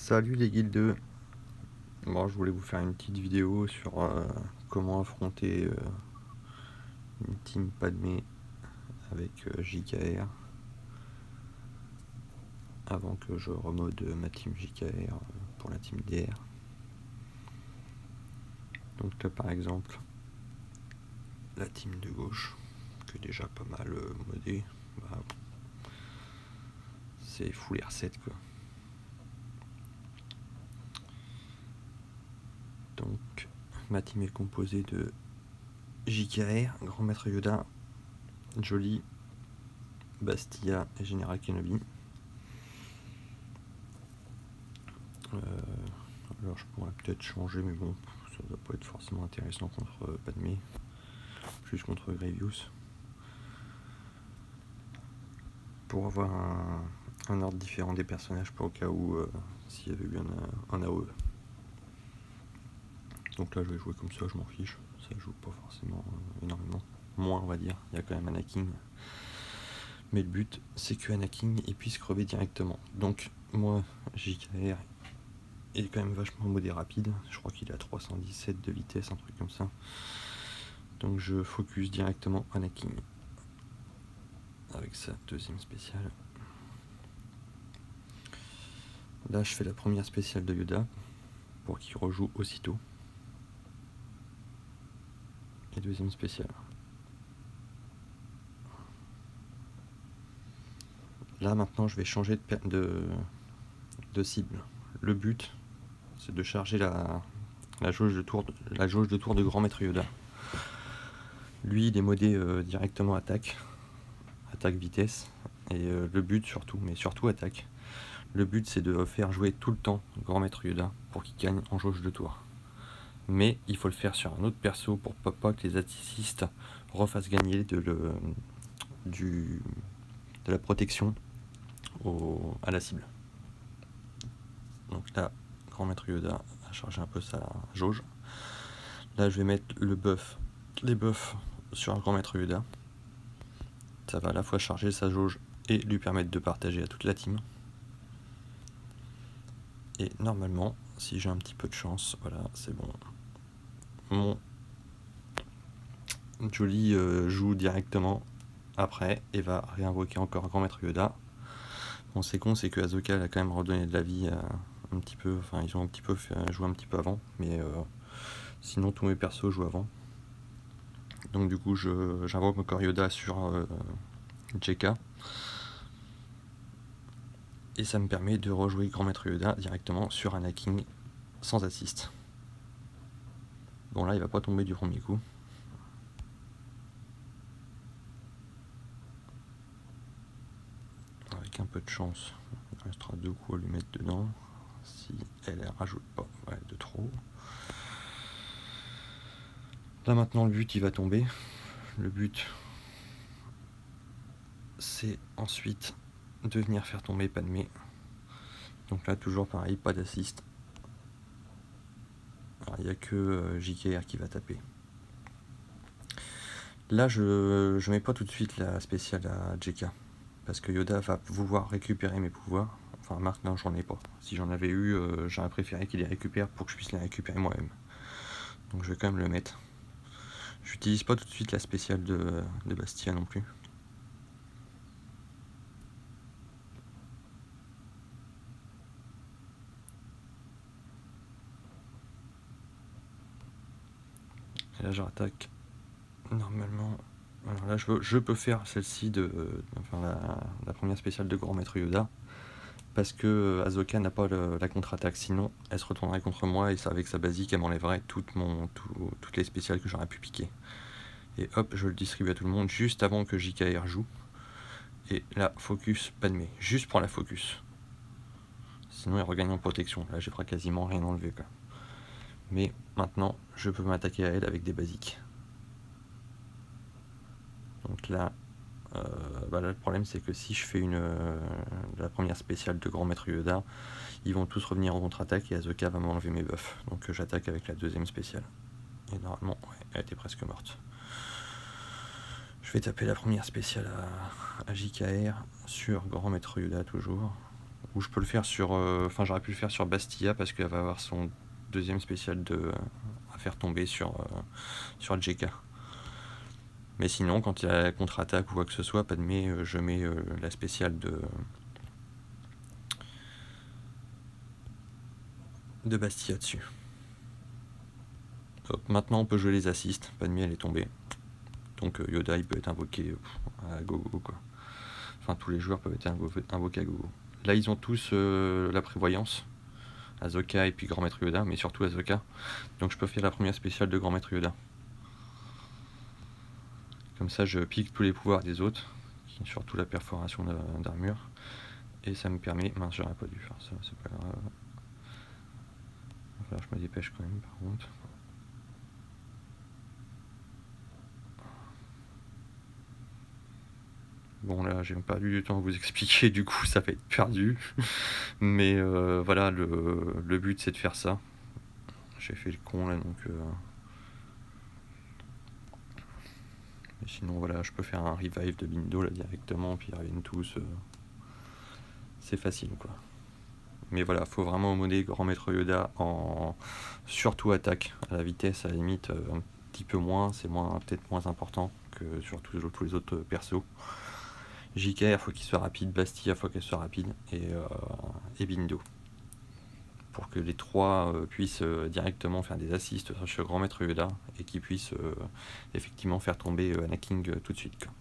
Salut les guildes. Bon, je voulais vous faire une petite vidéo sur comment affronter une team Padmé avec JKR avant que je remode ma team JKR pour la team DR. Donc là par exemple la team de gauche qui est déjà pas mal modée, bah, c'est full R7 quoi. Donc ma team est composée de JKR, Grand Maître Yoda, Jolly, Bastilla et Général Kenobi. Alors je pourrais peut-être changer, mais bon, ça va pas être forcément intéressant contre Padmé, juste contre Grievous. Pour avoir un ordre différent des personnages, pour au cas où s'il y avait eu un AOE. Donc là je vais jouer comme ça, je m'en fiche, ça joue pas forcément énormément. Moins on va dire, il y a quand même Anakin. Mais le but c'est que Anakin il puisse crever directement. Donc moi JKR est quand même vachement modé rapide, je crois qu'il est à 317 de vitesse, un truc comme ça. Donc je focus directement Anakin avec sa deuxième spéciale. Là je fais la première spéciale de Yoda pour qu'il rejoue aussitôt. Et deuxième spéciale. Là maintenant je vais changer de cible. Le but c'est de charger la jauge de tour de Grand Maître Yoda. Lui il est modé directement attaque vitesse, et le but surtout attaque. Le but c'est de faire jouer tout le temps Grand Maître Yoda pour qu'il gagne en jauge de tour. Mais il faut le faire sur un autre perso pour pas que les assistes refassent gagner de la protection à la cible. Donc là, Grand Maître Yoda a chargé un peu sa jauge. Là je vais mettre les buffs sur un Grand Maître Yoda. Ça va à la fois charger sa jauge et lui permettre de partager à toute la team. Et normalement, si j'ai un petit peu de chance, voilà, c'est bon. Mon Jolly joue directement après et va réinvoquer encore Grand Maître Yoda. Bon, c'est con, c'est que Ahsoka elle a quand même redonné de la vie un petit peu, enfin ils ont un petit peu joué un petit peu avant, mais sinon tous mes persos jouent avant. Donc du coup j'invoque encore Yoda sur JK. Et ça me permet de rejouer Grand Maître Yoda directement sur Anakin sans assist. Bon là il va pas tomber du premier coup. Avec un peu de chance, il restera 2 coups à lui mettre dedans. Si elle rajoute pas, ouais, de trop. Là maintenant le but il va tomber. Le but c'est ensuite de venir faire tomber Padmé. Donc là toujours pareil, pas d'assist. Alors il n'y a que JKR qui va taper. Là je mets pas tout de suite la spéciale à JK, parce que Yoda va vouloir récupérer mes pouvoirs. Enfin maintenant j'en ai pas. Si j'en avais eu, j'aurais préféré qu'il les récupère pour que je puisse les récupérer moi-même. Donc je vais quand même le mettre. J'utilise pas tout de suite la spéciale de Bastilla non plus. Et là je rattaque normalement. Alors là je peux faire celle-ci la première spéciale de Grand Maître Yoda, parce que Ahsoka n'a pas la contre-attaque, sinon elle se retournerait contre moi et avec sa basique elle m'enlèverait toutes les spéciales que j'aurais pu piquer. Et hop, je le distribue à tout le monde juste avant que JKR joue. Et là, focus Padmé, juste pour la focus. Sinon elle regagne en protection, là j'ai quasiment rien enlevé quoi. Mais maintenant je peux m'attaquer à elle avec des basiques. Donc là, là le problème c'est que si je fais la première spéciale de Grand Maître Yoda, ils vont tous revenir en contre-attaque et Ahsoka va m'enlever mes buffs. Donc j'attaque avec la deuxième spéciale. Et normalement, ouais, elle était presque morte. Je vais taper la première spéciale à JKR sur Grand Maître Yoda toujours. Ou je peux le faire sur... Enfin, j'aurais pu le faire sur Bastia parce qu'elle va avoir son deuxième spécial à faire tomber sur JK. Mais sinon, quand il y a contre-attaque ou quoi que ce soit, Padmé, je mets la spéciale de Bastia dessus. Hop, maintenant, on peut jouer les assists. Padmé, elle est tombée. Donc Yoda, il peut être invoqué à gogo, quoi. Enfin, tous les joueurs peuvent être invoqués à gogo. Là, ils ont tous la prévoyance. Ahsoka et puis Grand Maître Yoda, mais surtout Ahsoka. Donc je peux faire la première spéciale de Grand Maître Yoda. Comme ça, je pique tous les pouvoirs des autres, surtout la perforation d'armure. Et ça me permet... Mince, j'aurais pas dû faire ça, c'est pas grave. Enfin, je me dépêche quand même, par contre. Bon, là, j'ai pas eu du temps à vous expliquer, du coup, ça va être perdu. Mais voilà, le but, c'est de faire ça. J'ai fait le con, là, donc... Et sinon, voilà, je peux faire un revive de Bindo, là, directement, puis ils reviennent tous. C'est facile, quoi. Mais voilà, faut vraiment hommoder Grand Maître Yoda en surtout attaque. À la vitesse, à la limite, un petit peu moins, c'est peut-être moins important que sur tous les autres persos. JK, il faut qu'il soit rapide, Bastia, il faut qu'elle soit rapide, et Bindo. Pour que les trois puissent directement faire des assists sur Grand Maître Yoda et qu'ils puissent effectivement faire tomber Anakin tout de suite, quoi.